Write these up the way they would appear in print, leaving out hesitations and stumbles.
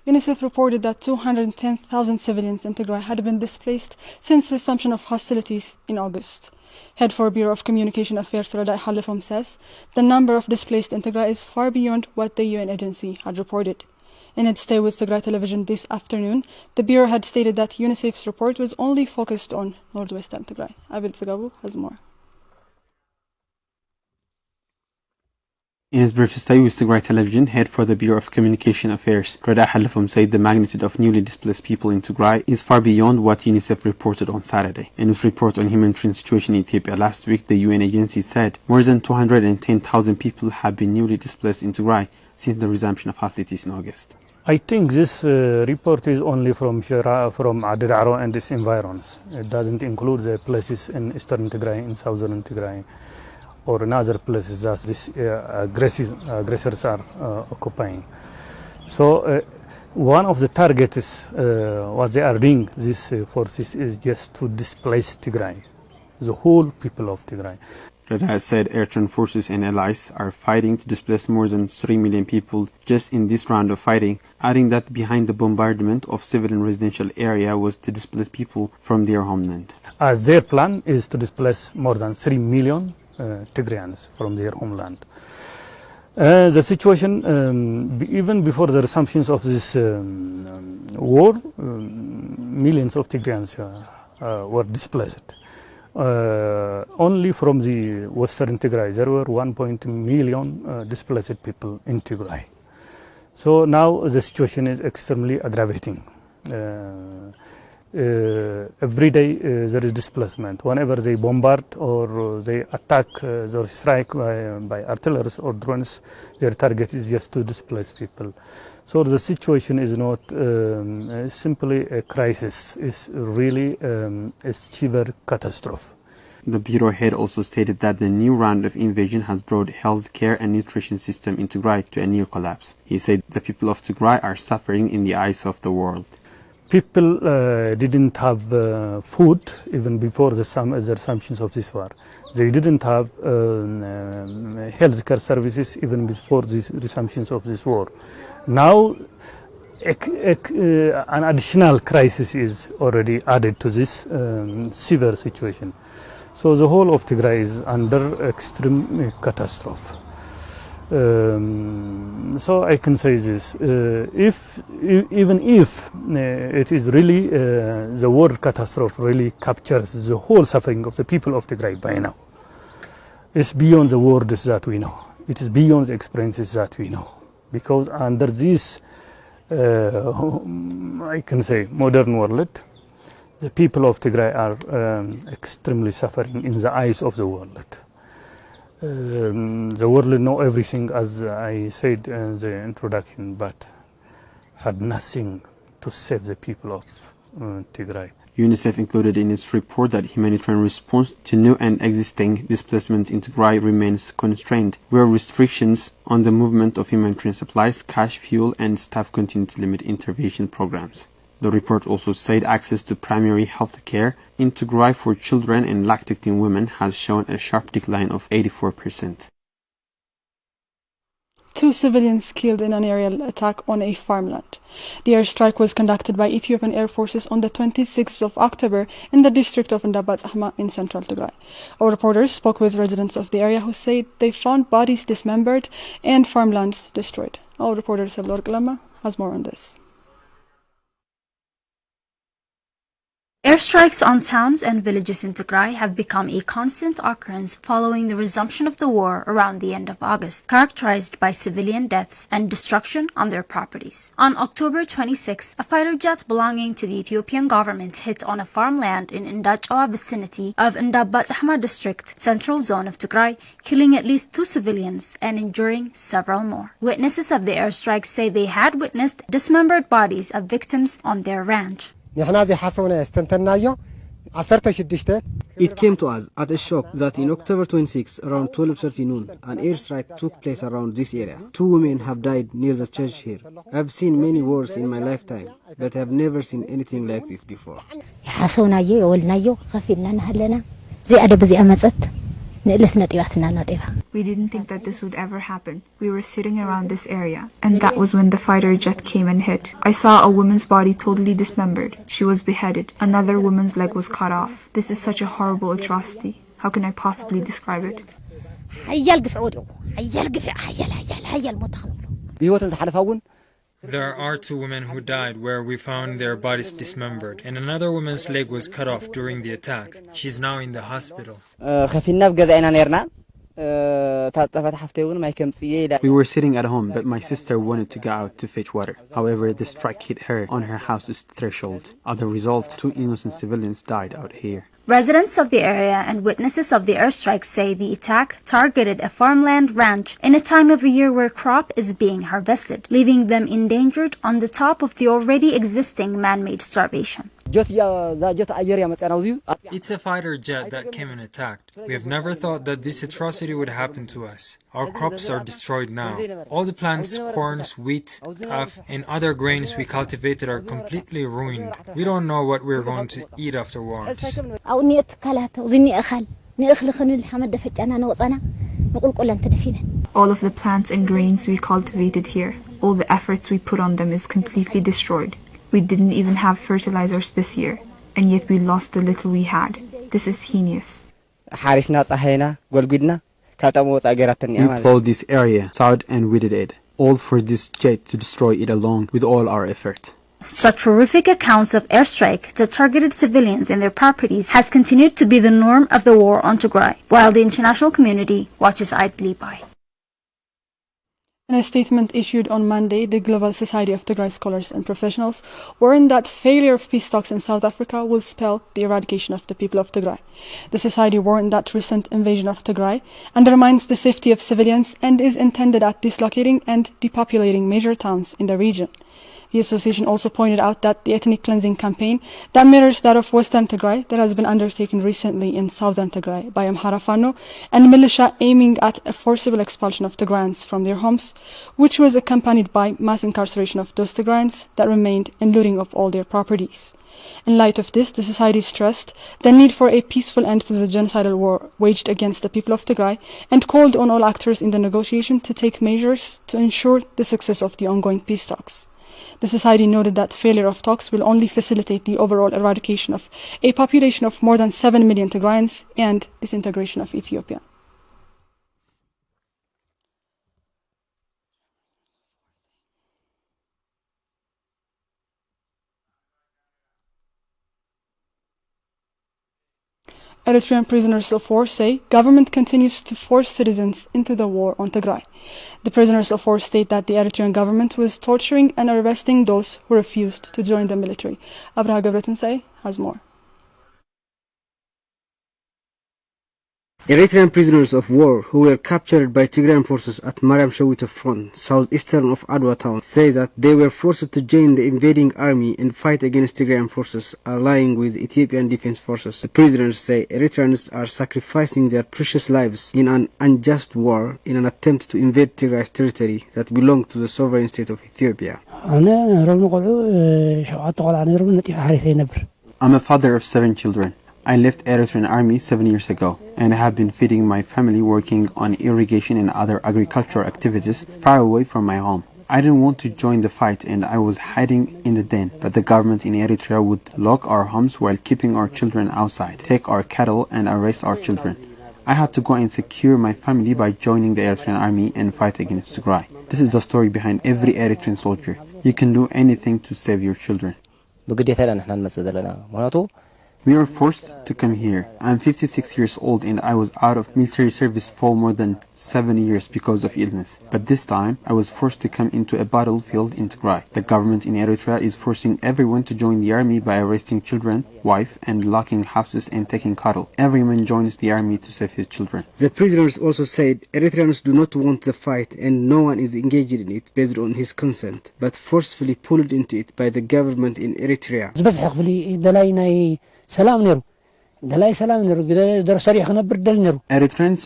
UNICEF reported that 210,000 civilians in Tigray had been displaced since resumption of hostilities in August. Head for Bureau of Communication Affairs Radai Halifom says the number of displaced in Tigray is far beyond what the UN agency had reported. In its stay with Tigray television this afternoon, the Bureau had stated that UNICEF's report was only focused on northwestern Tigray. Abil Tzagabu has more. In his brief stay with Tigray television, head for the Bureau of Communication Affairs, Radai Halifom said the magnitude of newly displaced people in Tigray is far beyond what UNICEF reported on Saturday. In its report on humanitarian situation in Ethiopia last week, the UN agency said more than 210,000 people have been newly displaced in Tigray since the resumption of hostilities in August. I think this report is only from Shira, from Adidaro and its environs. It doesn't include the places in eastern Tigray, in southern Tigray, or in other places that these aggressors are occupying. So one of the targets, what they are doing, these forces, is just to displace Tigray, the whole people of Tigray. Radai said Eritrean forces and allies are fighting to displace more than 3 million people just in this round of fighting, adding that behind the bombardment of civilian residential area was to displace people from their homeland. As their plan is to displace more than 3 million Tigrayans from their homeland. The situation, even before the resumption of this war, millions of Tigrayans were displaced. Only from the western Tigray, there were 1 million displaced people in Tigray. So now the situation is extremely aggravating. Every day there is displacement. Whenever they bombard or they attack or strike by artillery or drones, their target is just to displace people. So the situation is not simply a crisis, it's really a severe catastrophe. The Bureau head also stated that the new round of invasion has brought health care and nutrition system in Tigray to a near collapse. He said the people of Tigray are suffering in the eyes of the world. People didn't have food even before the resumption of this war. They didn't have health care services even before the resumption of this war. Now, an additional crisis is already added to this severe situation. So the whole of Tigray is under extreme catastrophe. So I can say this, even if it is really, the war catastrophe really captures the whole suffering of the people of Tigray by now. It's beyond the words that we know. It is beyond the experiences that we know. Because under this, I can say, modern world, the people of Tigray are extremely suffering in the eyes of the world. The world know everything, as I said in the introduction, but had nothing to save the people of Tigray. UNICEF included in its report that humanitarian response to new and existing displacements in Tigray remains constrained, where restrictions on the movement of humanitarian supplies, cash, fuel, and staff continue to limit intervention programs. The report also said access to primary health care in Tigray for children and lactating women has shown a sharp decline of 84%. 2 civilians killed in an aerial attack on a farmland. The airstrike was conducted by Ethiopian Air Forces on the 26th of October in the district of Ndabatsahma in central Tigray. Our reporters spoke with residents of the area who said they found bodies dismembered and farmlands destroyed. Our reporter Sablor Kalama has more on this. Airstrikes on towns and villages in Tigray have become a constant occurrence following the resumption of the war around the end of August, characterized by civilian deaths and destruction on their properties. On October 26, a fighter jet belonging to the Ethiopian government hit on a farmland in Indachawa vicinity of Ndabatsahma district, central zone of Tigray, killing at least 2 civilians and injuring several more. Witnesses of the airstrike say they had witnessed dismembered bodies of victims on their ranch. It came to us at a shock that in October 26, around 12:30 noon, an airstrike took place around this area. 2 women have died near the church here. I've seen many wars in my lifetime, but I've never seen anything like this before. We didn't think that this would ever happen. We were sitting around this area, and that was when the fighter jet came and hit. I saw a woman's body totally dismembered. She was beheaded. Another woman's leg was cut off. This is such a horrible atrocity. How can I possibly describe it? There are 2 women who died where we found their bodies dismembered, and another woman's leg was cut off during the attack. She's now in the hospital. We were sitting at home, but my sister wanted to go out to fetch water. However, the strike hit her on her house's threshold. As a result, 2 innocent civilians died out here. Residents of the area and witnesses of the airstrike say the attack targeted a farmland ranch in a time of year where crop is being harvested, leaving them endangered on the top of the already existing man-made starvation. It's a fighter jet that came and attacked. We have never thought that this atrocity would happen to us. Our crops are destroyed now. All the plants, corns, wheat, teff, and other grains we cultivated are completely ruined. We don't know what we're going to eat afterwards. All of the plants and grains we cultivated here, all the efforts we put on them is completely destroyed. We didn't even have fertilizers this year, and yet we lost the little we had. This is heinous. We plowed this area, sowed and weeded it, all for this jet to destroy it along with all our effort. Such horrific accounts of airstrike that targeted civilians and their properties has continued to be the norm of the war on Tigray, while the international community watches idly by. In a statement issued on Monday, the Global Society of Tigray Scholars and Professionals warned that failure of peace talks in South Africa will spell the eradication of the people of Tigray. The society warned that recent invasion of Tigray undermines the safety of civilians and is intended at dislocating and depopulating major towns in the region. The association also pointed out that the ethnic cleansing campaign that mirrors that of Western Tigray that has been undertaken recently in Southern Tigray by Amhara Fano and militia aiming at a forcible expulsion of Tigrayans from their homes, which was accompanied by mass incarceration of those Tigrayans that remained and looting of all their properties. In light of this, the society stressed the need for a peaceful end to the genocidal war waged against the people of Tigray and called on all actors in the negotiation to take measures to ensure the success of the ongoing peace talks. The society noted that failure of talks will only facilitate the overall eradication of a population of more than 7 million Tigrayans and disintegration of Ethiopia. Eritrean prisoners of war say government continues to force citizens into the war on Tigray. The prisoners of war state that the Eritrean government was torturing and arresting those who refused to join the military. Abraha Gebretensay has more. Eritrean prisoners of war who were captured by Tigrayan forces at Mariam Shawita front, southeastern of Adwa town, say that they were forced to join the invading army and fight against Tigrayan forces allying with Ethiopian defense forces. The prisoners say Eritreans are sacrificing their precious lives in an unjust war in an attempt to invade Tigray's territory that belonged to the sovereign state of Ethiopia. I'm a father of 7 children. I left Eritrean army 7 years ago and have been feeding my family working on irrigation and other agricultural activities far away from my home. I didn't want to join the fight and I was hiding in the den, but the government in Eritrea would lock our homes while keeping our children outside, take our cattle and arrest our children. I had to go and secure my family by joining the Eritrean army and fight against Tigray. This is the story behind every Eritrean soldier. You can do anything to save your children. We are forced to come here. I'm 56 years old and I was out of military service for more than 7 years because of illness. But this time, I was forced to come into a battlefield in Tigray. The government in Eritrea is forcing everyone to join the army by arresting children, wife, and locking houses and taking cattle. Every man joins the army to save his children. The prisoners also said Eritreans do not want the fight and no one is engaged in it based on his consent, but forcefully pulled into it by the government in Eritrea. Eritreans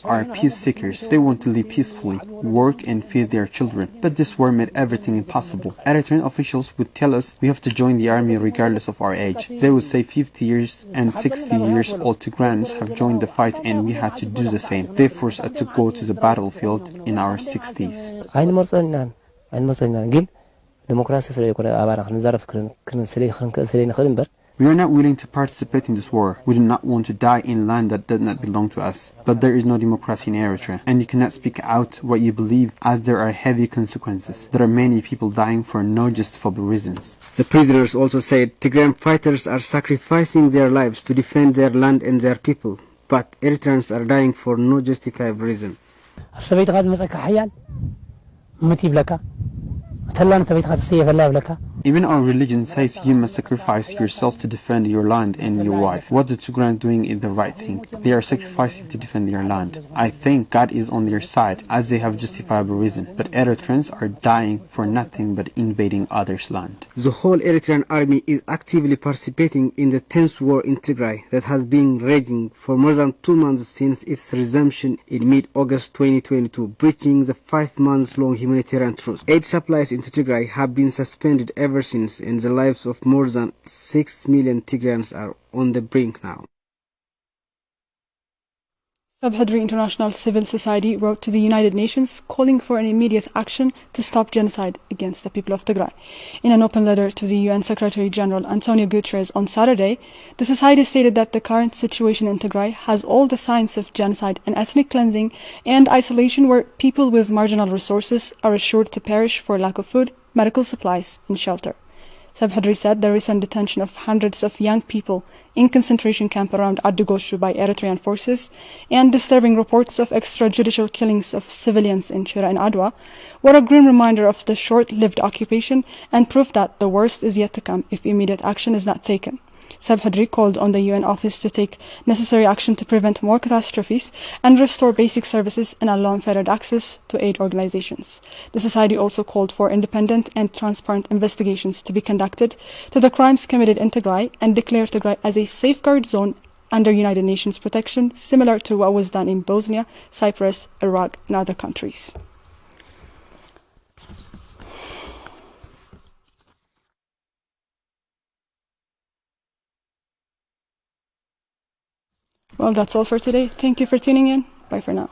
are peace seekers. They want to live peacefully, work and feed their children. But this war made everything impossible. Eritrean officials would tell us we have to join the army regardless of our age. They would say 50 years and 60 years old Tigrans have joined the fight and we had to do the same. They forced us to go to the battlefield in our 60s. We are not willing to participate in this war. We do not want to die in land that does not belong to us. But there is no democracy in Eritrea, and you cannot speak out what you believe as there are heavy consequences. There are many people dying for no justifiable reasons. The prisoners also said Tigrayan fighters are sacrificing their lives to defend their land and their people, but Eritreans are dying for no justifiable reason. Even our religion says you must sacrifice yourself to defend your land and your wife. What the Tigray doing is the right thing. They are sacrificing to defend their land. I think God is on their side, as they have justifiable reason. But Eritreans are dying for nothing but invading others' land. The whole Eritrean army is actively participating in the tense war in Tigray that has been raging for more than 2 months since its resumption in mid-August 2022, breaching the 5 months long humanitarian truce. Aid supplies into Tigray have been suspended ever since, and the lives of more than 6 million Tigrayans are on the brink now. Subhedri International Civil Society wrote to the United Nations calling for an immediate action to stop genocide against the people of Tigray. In an open letter to the UN Secretary General Antonio Guterres on Saturday, the society stated that the current situation in Tigray has all the signs of genocide and ethnic cleansing and isolation, where people with marginal resources are assured to perish for lack of food, medical supplies and shelter. Subhedri said the recent detention of hundreds of young people in concentration camp around Addugoshu by Eritrean forces and disturbing reports of extrajudicial killings of civilians in Shira and Adwa were a grim reminder of the short-lived occupation and proof that the worst is yet to come if immediate action is not taken. Subhedri called on the UN office to take necessary action to prevent more catastrophes and restore basic services and allow unfettered access to aid organizations. The society also called for independent and transparent investigations to be conducted to the crimes committed in Tigray and declare Tigray as a safeguard zone under United Nations protection, similar to what was done in Bosnia, Cyprus, Iraq and other countries. Well, that's all for today. Thank you for tuning in. Bye for now.